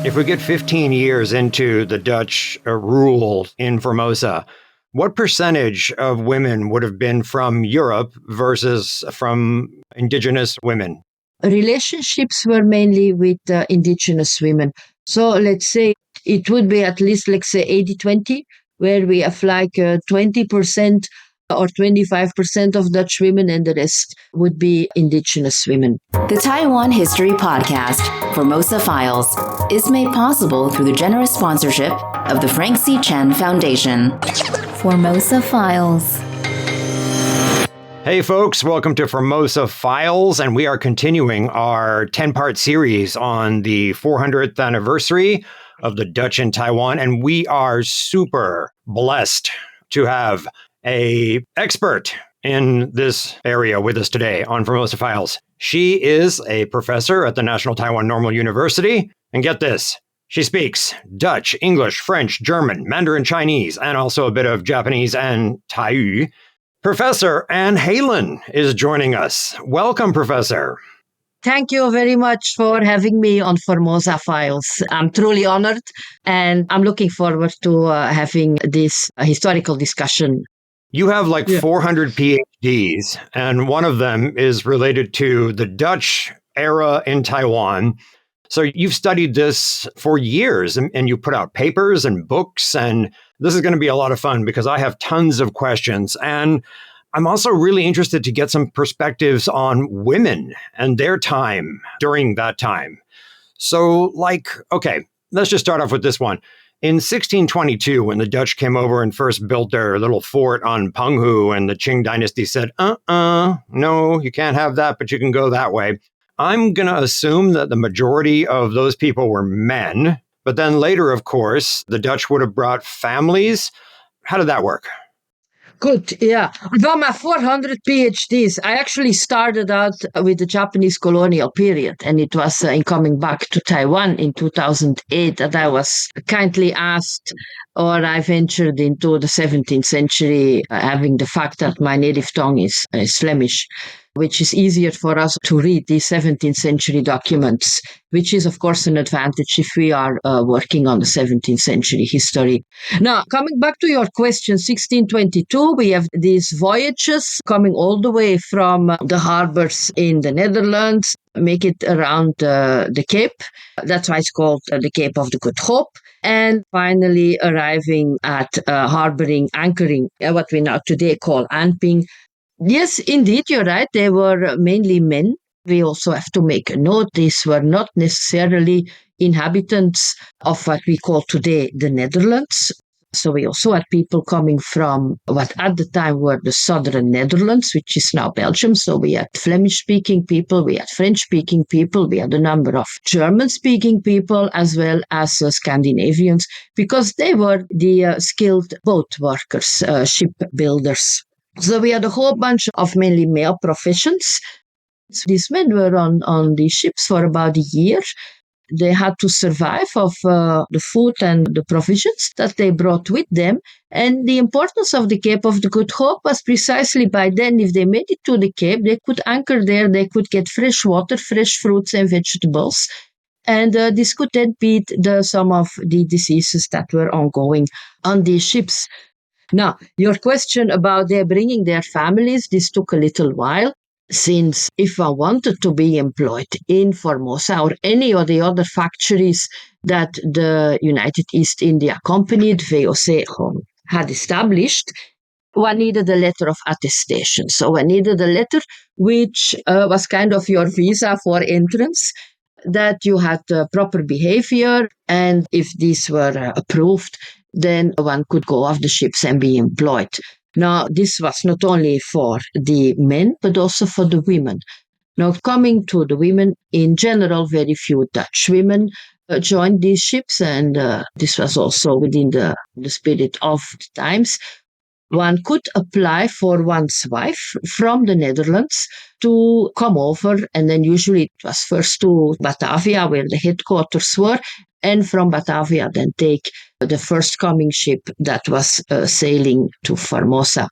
If we get 15 years into the Dutch rule in Formosa, what percentage of women would have been from Europe versus from indigenous women? Relationships were mainly with indigenous women. So let's say it would be at least, let's say, 80-20, where we have like 20% or 25% of Dutch women, and the rest would be indigenous women. The Taiwan History Podcast, Formosa Files, is made possible through the generous sponsorship of the Frank C. Chen Foundation. Formosa Files. Hey folks, welcome to Formosa Files, and we are continuing our 10-part series on the 400th anniversary of the Dutch in Taiwan, and we are super blessed to have an expert in this area with us today on Formosa Files. She is a professor at the National Taiwan Normal University, and get this, she speaks Dutch, English, French, German, Mandarin Chinese, and also a bit of Japanese and Taiyu. Professor Ann Heylen is joining us. Welcome, Professor. Thank you very much for having me on Formosa Files. I'm truly honored, and I'm looking forward to having this historical discussion. You have 400 PhDs, and one of them is related to the Dutch era in Taiwan. So you've studied this for years, and you put out papers and books, and this is going to be a lot of fun because I have tons of questions. And I'm also really interested to get some perspectives on women and their time during that time. So, okay, let's just start off with this one. In 1622, when the Dutch came over and first built their little fort on Penghu, and the Qing dynasty said, no, you can't have that, but you can go that way. I'm going to assume that the majority of those people were men, but then later, of course, the Dutch would have brought families. How did that work? Good, yeah. About my 400 PhDs, I actually started out with the Japanese colonial period, and it was in coming back to Taiwan in 2008 that I was kindly asked, or I ventured into the 17th century, having the fact that my native tongue is Flemish, which is easier for us to read these 17th century documents, which is, of course, an advantage if we are working on the 17th century history. Now, coming back to your question, 1622, we have these voyages coming all the way from the harbors in the Netherlands, make it around the Cape. That's why it's called the Cape of the Good Hope. And finally arriving at anchoring, what we now today call Anping. Yes, indeed, you're right. They were mainly men. We also have to make a note. These were not necessarily inhabitants of what we call today the Netherlands. So we also had people coming from what at the time were the southern Netherlands, which is now Belgium. So we had Flemish-speaking people, we had French-speaking people, we had a number of German-speaking people, as well as Scandinavians, because they were the skilled boat workers, shipbuilders. So we had a whole bunch of mainly male professions. So these men were on these ships for about a year. They had to survive off the food and the provisions that they brought with them. And the importance of the Cape of the Good Hope was precisely by then, if they made it to the Cape, they could anchor there, they could get fresh water, fresh fruits and vegetables. And this could then beat some of the diseases that were ongoing on these ships. Now, your question about their bringing their families, this took a little while, since if I wanted to be employed in Formosa or any of the other factories that the United East India Company, the VOC, had established, one needed a letter of attestation. So one needed a letter which was kind of your visa for entrance, that you had proper behavior, and if these were approved, then one could go off the ships and be employed. Now, this was not only for the men, but also for the women. Now, coming to the women, in general, very few Dutch women joined these ships, and this was also within the spirit of the times. One could apply for one's wife from the Netherlands to come over, and then usually it was first to Batavia, where the headquarters were, and from Batavia then take the first coming ship that was sailing to Formosa.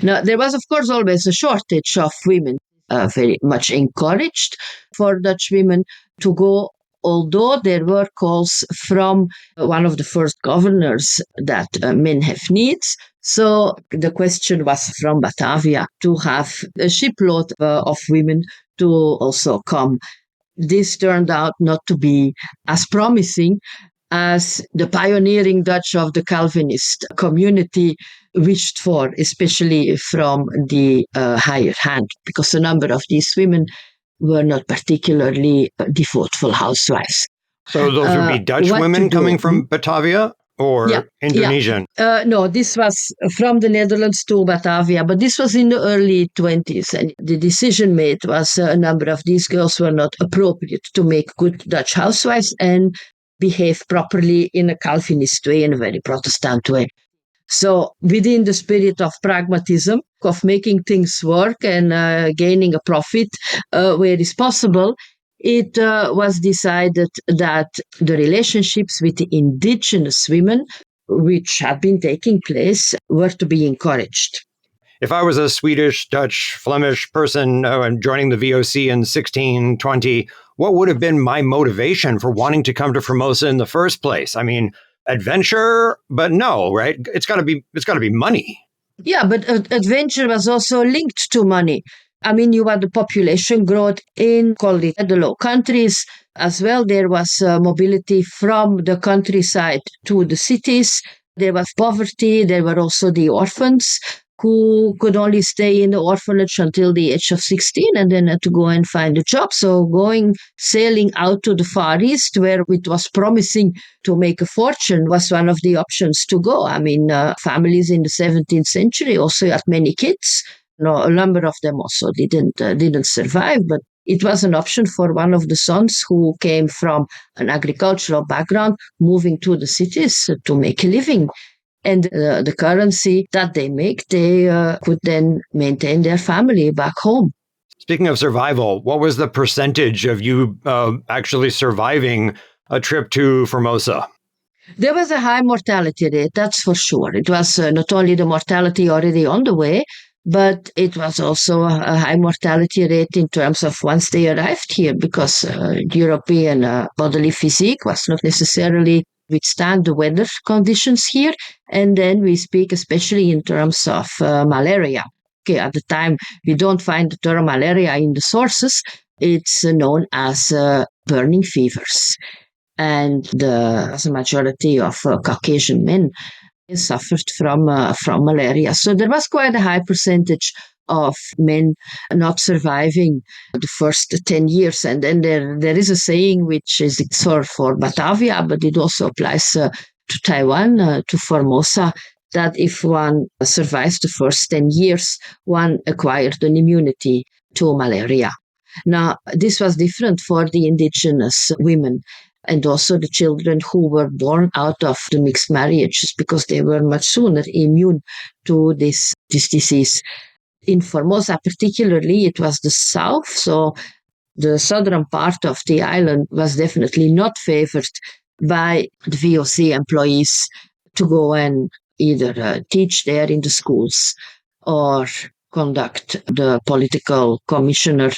Now, there was, of course, always a shortage of women, very much encouraged for Dutch women to go although there were calls from one of the first governors that men have needs, so the question was from Batavia to have a shipload of women to also come. This turned out not to be as promising as the pioneering Dutch of the Calvinist community wished for, especially from the higher hand, because a number of these women were not particularly devoteful housewives. So those would be Dutch women coming from Batavia or Indonesian? Yeah. No, this was from the Netherlands to Batavia, but this was in the early 20s. And the decision made was a number of these girls were not appropriate to make good Dutch housewives and behave properly in a Calvinist way, in a very Protestant way. So within the spirit of pragmatism, of making things work and gaining a profit where it's possible, it was decided that the relationships with the indigenous women, which had been taking place, were to be encouraged. If I was a Swedish, Dutch, Flemish person joining the VOC in 1620, what would have been my motivation for wanting to come to Formosa in the first place? I mean, adventure, but no, right? It's got to be money. Yeah, but adventure was also linked to money. I mean, you had the population growth in, call it, the Low Countries as well. There was mobility from the countryside to the cities. There was poverty. There were also the orphans who could only stay in the orphanage until the age of 16 and then had to go and find a job. So sailing out to the Far East, where it was promising to make a fortune, was one of the options to go. I mean, families in the 17th century also had many kids. No, a number of them also didn't survive, but it was an option for one of the sons who came from an agricultural background, moving to the cities to make a living. And the currency that they make, they could then maintain their family back home. Speaking of survival, what was the percentage of you actually surviving a trip to Formosa? There was a high mortality rate, that's for sure. It was not only the mortality already on the way, but it was also a high mortality rate in terms of once they arrived here, because European bodily physique was not necessarily withstand the weather conditions here. And then we speak especially in terms of malaria. Okay, at the time, we don't find the term malaria in the sources. It's known as burning fevers. And the majority of Caucasian men suffered from malaria. So there was quite a high percentage of men not surviving the first 10 years. And then there is a saying which is for Batavia, but it also applies to Taiwan, to Formosa, that if one survives the first 10 years, one acquired an immunity to malaria. Now, this was different for the indigenous women and also the children who were born out of the mixed marriages, because they were much sooner immune to this disease. In Formosa particularly, it was the south, so the southern part of the island was definitely not favored by the VOC employees to go and either teach there in the schools or conduct the political commissioner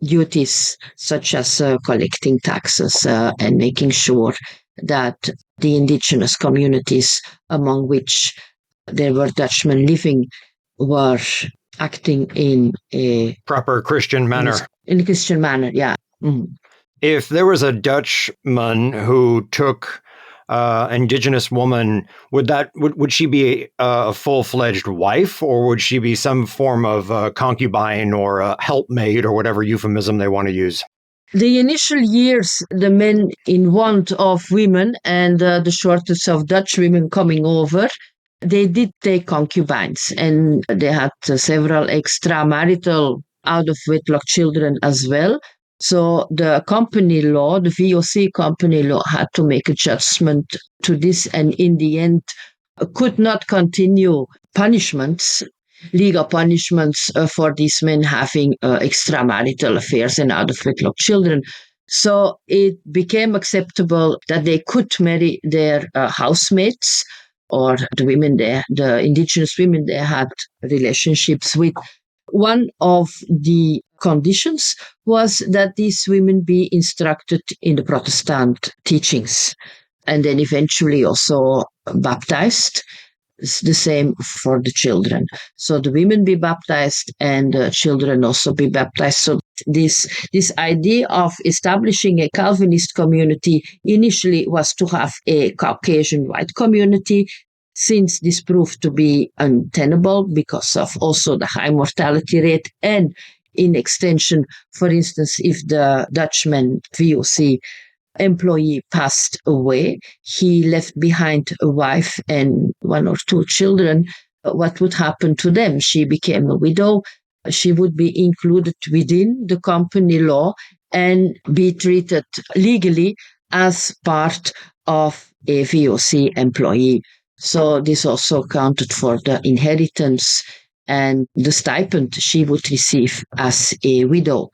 duties, such as collecting taxes and making sure that the indigenous communities among which there were Dutchmen living were acting in a proper Christian manner. In a Christian manner, yeah. Mm-hmm. If there was a Dutchman who took indigenous woman, would she be a full-fledged wife, or would she be some form of concubine or a helpmate or whatever euphemism they want to use? The initial years, the men in want of women and the shortage of Dutch women coming over, they did take concubines, and they had several extramarital out-of-wedlock children as well. So the company law, the VOC company law, had to make a judgment to this, and in the end could not continue punishments, legal punishments for these men having extramarital affairs and out-of-wedlock children. So it became acceptable that they could marry their housemates or the indigenous women they had relationships with. One of the conditions was that these women be instructed in the Protestant teachings and then eventually also baptized. It's the same for the children. So the women be baptized and the children also be baptized. So this idea of establishing a Calvinist community initially was to have a Caucasian white community. Since this proved to be untenable because of also the high mortality rate and in extension, for instance, if the Dutchman VOC employee passed away, he left behind a wife and one or two children. What would happen to them? She became a widow. She would be included within the company law and be treated legally as part of a VOC employee. So this also counted for the inheritance and the stipend she would receive as a widow.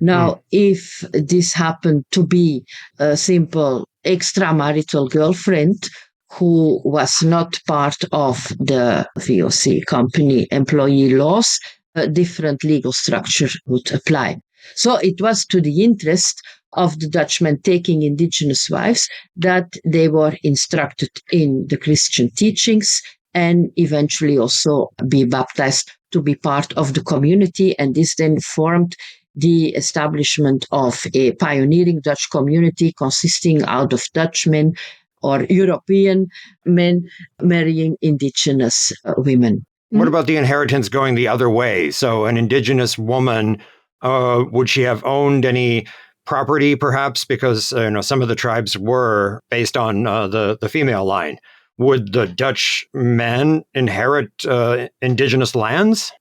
Now, if this happened to be a simple extramarital girlfriend who was not part of the VOC company employee laws, a different legal structure would apply. So it was to the interest of the Dutchmen taking indigenous wives that they were instructed in the Christian teachings and eventually also be baptized to be part of the community. And this then formed the establishment of a pioneering Dutch community consisting out of Dutchmen or European men marrying indigenous women. What about the inheritance going the other way? So an indigenous woman, would she have owned any property perhaps? Because some of the tribes were based on the female line. Would the Dutch men inherit indigenous lands?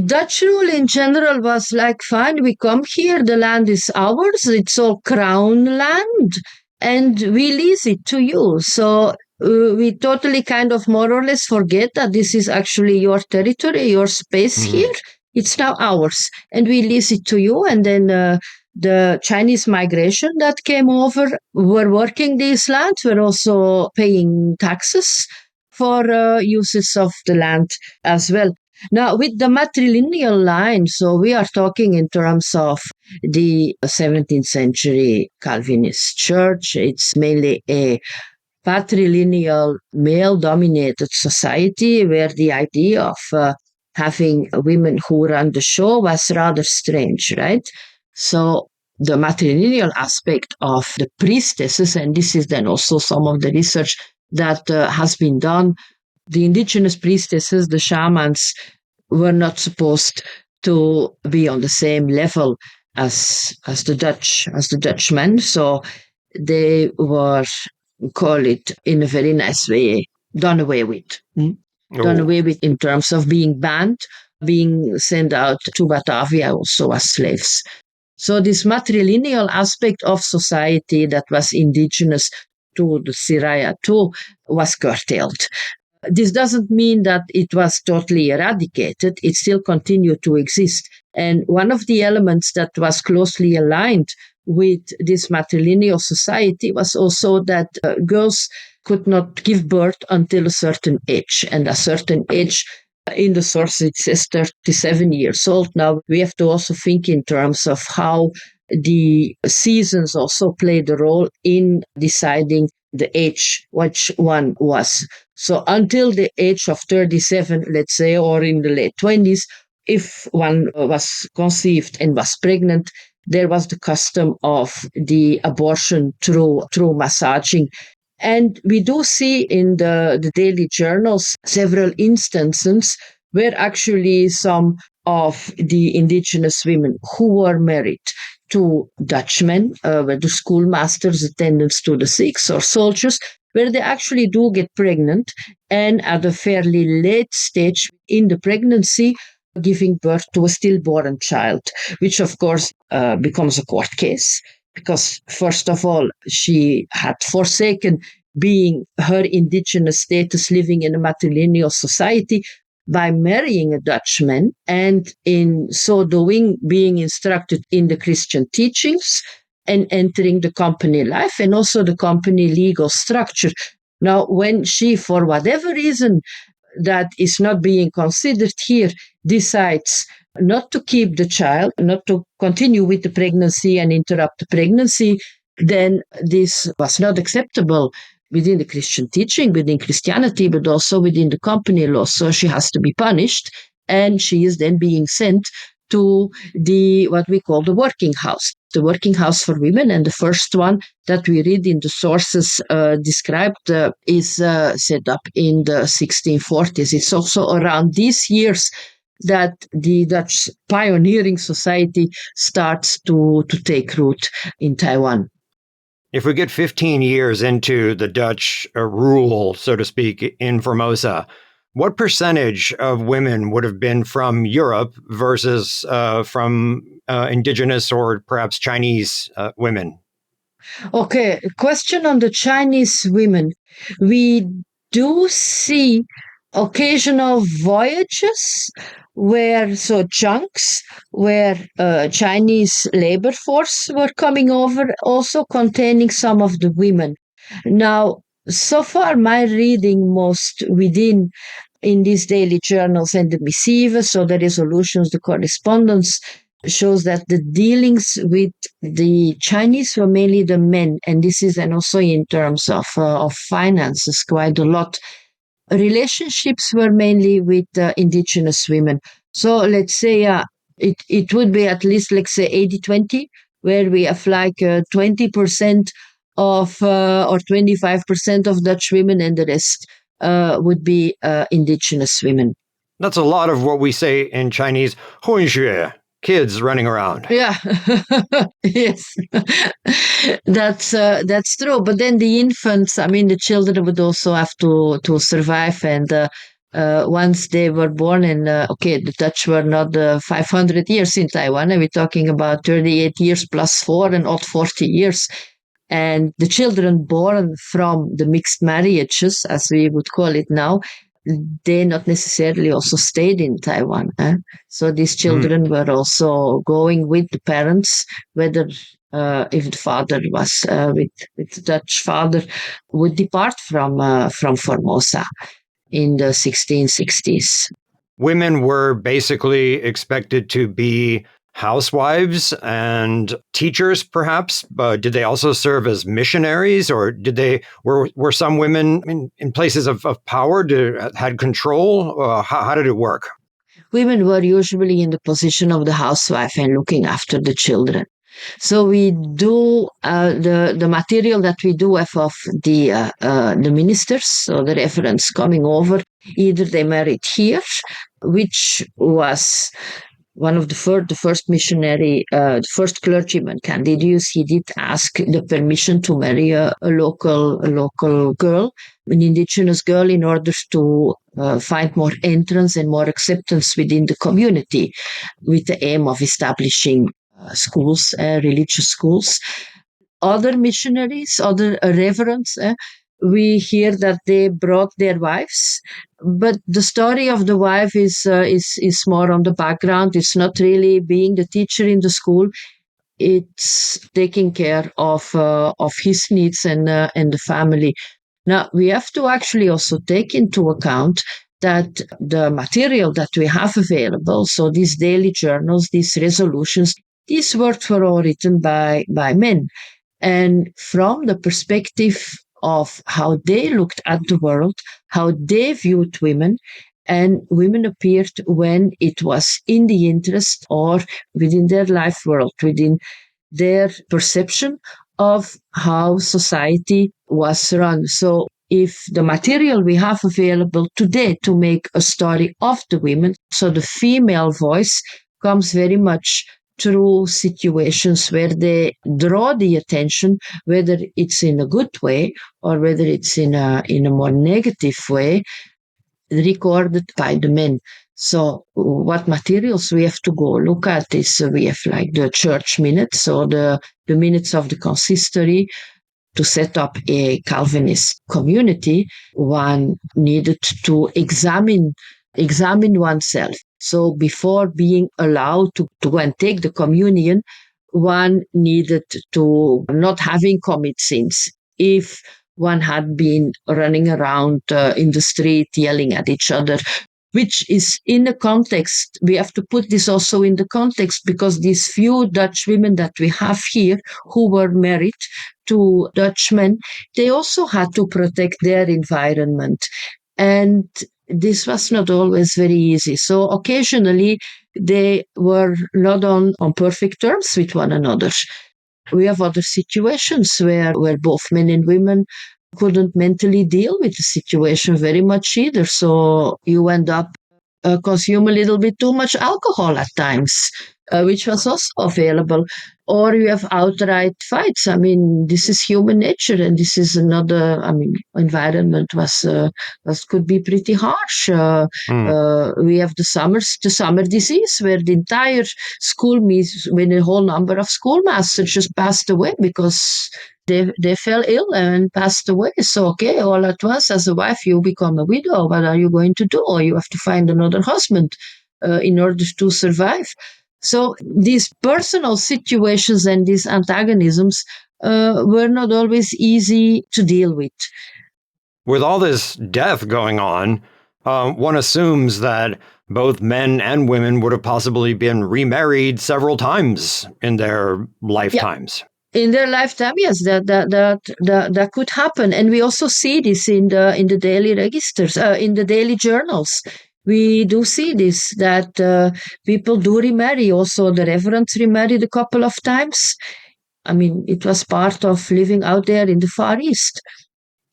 Dutch rule in general was like, fine, we come here, the land is ours, it's all crown land, and we lease it to you. So we totally kind of more or less forget that this is actually your territory, your space here. It's now ours, and we lease it to you. And then the Chinese migration that came over were working these lands, were also paying taxes for uses of the land as well. Now, with the matrilineal line, so we are talking in terms of the 17th century Calvinist church. It's mainly a patrilineal, male-dominated society where the idea of having women who run the show was rather strange, right? So the matrilineal aspect of the priestesses, and this is then also some of the research that has been done, the indigenous priestesses, the shamans, were not supposed to be on the same level as the Dutchmen. So they were, call it in a very nice way, done away with. Done away with in terms of being banned, being sent out to Batavia also as slaves. So this matrilineal aspect of society that was indigenous to the Siraya too was curtailed. This doesn't mean that it was totally eradicated. It still continued to exist. And one of the elements that was closely aligned with this matrilineal society was also that girls could not give birth until a certain age. And a certain age, in the source, it says 37 years old. Now, we have to also think in terms of how the seasons also played a role in deciding the age, which one was. So until the age of 37, let's say, or in the late 20s, if one was conceived and was pregnant, there was the custom of the abortion through massaging. And we do see in the daily journals several instances where actually some of the indigenous women who were married to Dutchmen, whether schoolmasters, attendants to the Sikhs or soldiers, where they actually do get pregnant and at a fairly late stage in the pregnancy, giving birth to a stillborn child, which of course becomes a court case because first of all, she had forsaken being her indigenous status living in a matrilineal society by marrying a Dutchman and in so doing being instructed in the Christian teachings and entering the company life and also the company legal structure. Now, when she, for whatever reason that is not being considered here, decides not to keep the child, not to continue with the pregnancy and interrupt the pregnancy, then this was not acceptable within the Christian teaching, within Christianity, but also within the company law. So she has to be punished, and she is then being sent to what we call the working house for women. And the first one that we read in the sources described is set up in the 1640s. It's also around these years that the Dutch pioneering society starts to take root in Taiwan. If we get 15 years into the Dutch rule, so to speak, in Formosa, what percentage of women would have been from Europe versus from indigenous or perhaps Chinese women? Okay, question on the Chinese women. We do see occasional voyages chunks where Chinese labor force were coming over, also containing some of the women. Now, so far, my reading most within in these daily journals and the missives, so the resolutions, the correspondence, shows that the dealings with the Chinese were mainly the men, and this is and also in terms of finances quite a lot. Relationships were mainly with indigenous women. So let's say it would be at least, let's say, 80-20, where we have like 20% of or 25% of Dutch women, and the rest would be indigenous women. That's a lot of what we say in Chinese, 混血, kids running around. Yeah, yes, that's true. But then the infants, I mean, the children would also have to survive, and once they were born, and the Dutch were not 500 years in Taiwan, and we're talking about 38 years plus 4 and odd 40 years. And the children born from the mixed marriages, as we would call it now, they not necessarily also stayed in Taiwan. So these children were also going with the parents, whether if the father was with the Dutch father, would depart from Formosa in the 1660s. Women were basically expected to be housewives and teachers, perhaps. But did they also serve as missionaries, or were some women in places of power, had control? How did it work? Women were usually in the position of the housewife and looking after the children. So we do the material that we do have of the ministers, so the referents coming over. Either they married here, which was one of the first missionary, the first clergyman, Candidius. He did ask the permission to marry a local girl, an indigenous girl, in order to find more entrance and more acceptance within the community, with the aim of establishing schools, religious schools. Other missionaries, other reverends, we hear that they brought their wives, but the story of the wife is more on the background. It's not really being the teacher in the school. It's taking care of his needs and the family. Now we have to actually also take into account that the material that we have available, so these daily journals, these resolutions, these works were all written by men. And from the perspective of how they looked at the world, how they viewed women, and women appeared when it was in the interest or within their life world, within their perception of how society was run. So if the material we have available today to make a story of the women, so the female voice comes very much through situations where they draw the attention, whether it's in a good way or whether it's in a more negative way, recorded by the men. So what materials we have to go look at is we have like the church minutes, or the minutes of the consistory. To set up a Calvinist community, one needed to examine oneself. So before being allowed to go and take the communion, one needed to not having commit sins. If one had been running around in the street yelling at each other, which is in the context. We have to put this also in the context because these few Dutch women that we have here who were married to Dutchmen, they also had to protect their environment. And this was not always very easy. So occasionally they were not on perfect terms with one another. We have other situations where both men and women couldn't mentally deal with the situation very much either. So you end up consume a little bit too much alcohol at times, which was also available. Or you have outright fights. I mean, this is human nature, and this is another. I mean, environment could be pretty harsh. We have the summer disease, where the entire when a whole number of schoolmasters just passed away because they fell ill and passed away. So, okay, all at once, as a wife, you become a widow. What are you going to do? Or you have to find another husband in order to survive. So these personal situations and these antagonisms were not always easy to deal with. With all this death going on, one assumes that both men and women would have possibly been remarried several times in their lifetimes. Yeah. In their lifetime, yes, that could happen, and we also see this in the daily registers, in the daily journals. We do see this, that people do remarry. Also, the reverends remarried a couple of times. I mean, it was part of living out there in the Far East.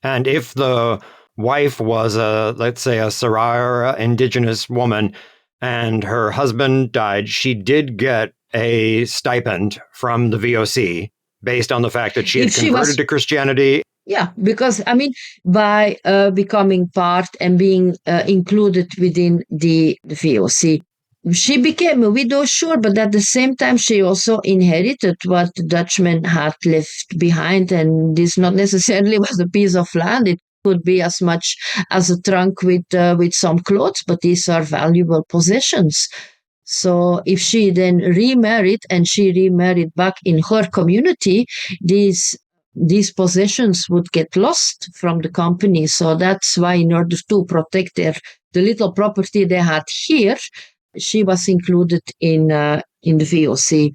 And if the wife was let's say, a Sarai indigenous woman, and her husband died, she did get a stipend from the VOC. Based on the fact that she had converted to Christianity. Yeah, because, I mean, by becoming part and being included within the VOC, she became a widow, sure, but at the same time, she also inherited what the Dutchmen had left behind. And this not necessarily was a piece of land. It could be as much as a trunk with some clothes, but these are valuable possessions. So if she then remarried, and she remarried back in her community, these possessions would get lost from the company. So that's why, in order to protect the little property they had here, she was included in the VOC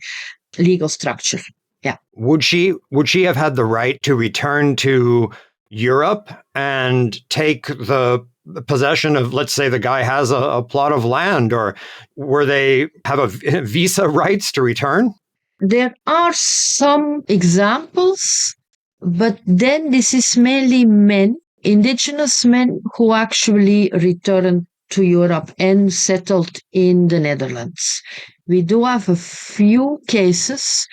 legal structure. Yeah. Would she have had the right to return to Europe and take the possession of, let's say, the guy has a plot of land, or were they have a visa rights to return? There are some examples, but then this is mainly men, indigenous men, who actually returned to Europe and settled in the Netherlands. We do have a few cases.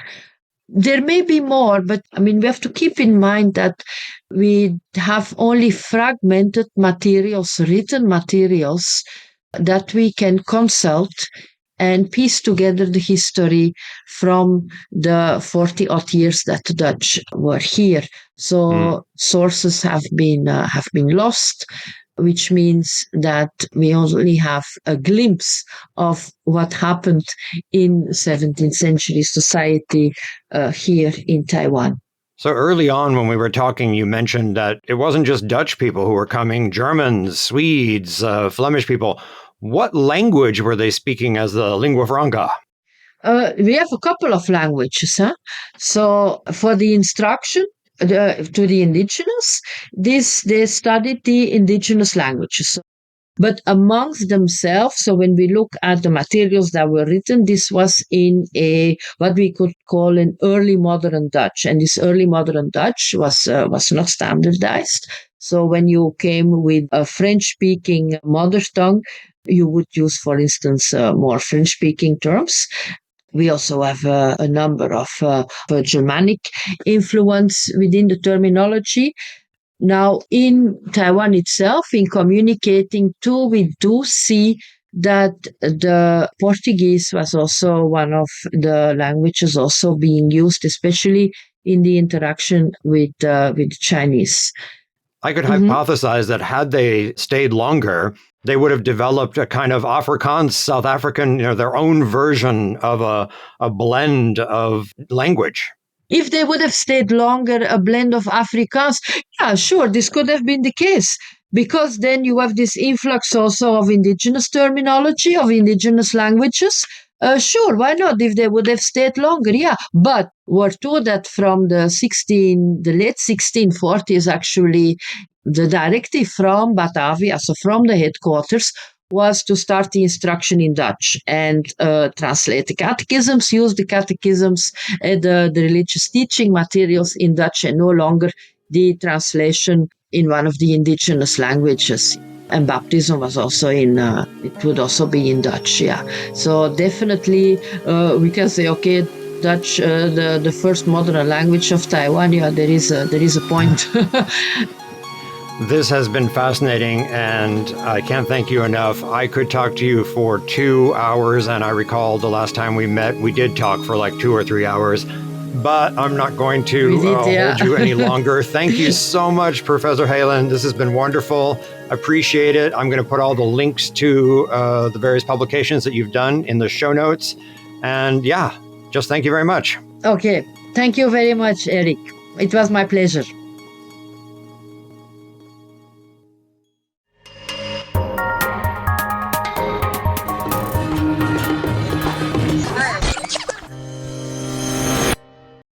There may be more, but I mean, we have to keep in mind that we have only fragmented materials, written materials, that we can consult and piece together the history from the 40-odd years that the Dutch were here. So sources have been lost, which means that we only have a glimpse of what happened in 17th century society here in Taiwan. So early on when we were talking, you mentioned that it wasn't just Dutch people who were coming, Germans, Swedes, Flemish people. What language were they speaking as the lingua franca? We have a couple of languages. So for the instruction to the indigenous, they studied the indigenous languages. But amongst themselves, so when we look at the materials that were written, this was in what we could call an early modern Dutch. And this early modern Dutch was not standardized. So when you came with a French-speaking mother tongue, you would use, for instance, more French-speaking terms. We also have a number of Germanic influence within the terminology. Now, in Taiwan itself, in communicating too, we do see that the Portuguese was also one of the languages also being used, especially in the interaction with Chinese. I could hypothesize that had they stayed longer, they would have developed a kind of Afrikaans, South African, their own version of a blend of language. If they would have stayed longer, a blend of Afrikaans, yeah, sure, this could have been the case. because then you have this influx also of indigenous terminology, of indigenous languages. Sure, why not? If they would have stayed longer, yeah. But we're told that from the late 1640s, actually, the directive from Batavia, so from the headquarters, was to start the instruction in Dutch and translate the catechisms, use the catechisms, the religious teaching materials in Dutch, and no longer the translation in one of the indigenous languages. And baptism was also it would also be in Dutch, yeah. So definitely we can say, okay, Dutch, the first modern language of Taiwan, yeah, there is a point. This has been fascinating, and I can't thank you enough. I could talk to you for 2 hours, and I recall the last time we met, we did talk for like 2 or 3 hours, but I'm not going to hold you any longer. Thank you so much, Professor Heylen. This has been wonderful. Appreciate it. I'm going to put all the links to the various publications that you've done in the show notes. And yeah, just thank you very much. Okay. Thank you very much, Eric. It was my pleasure.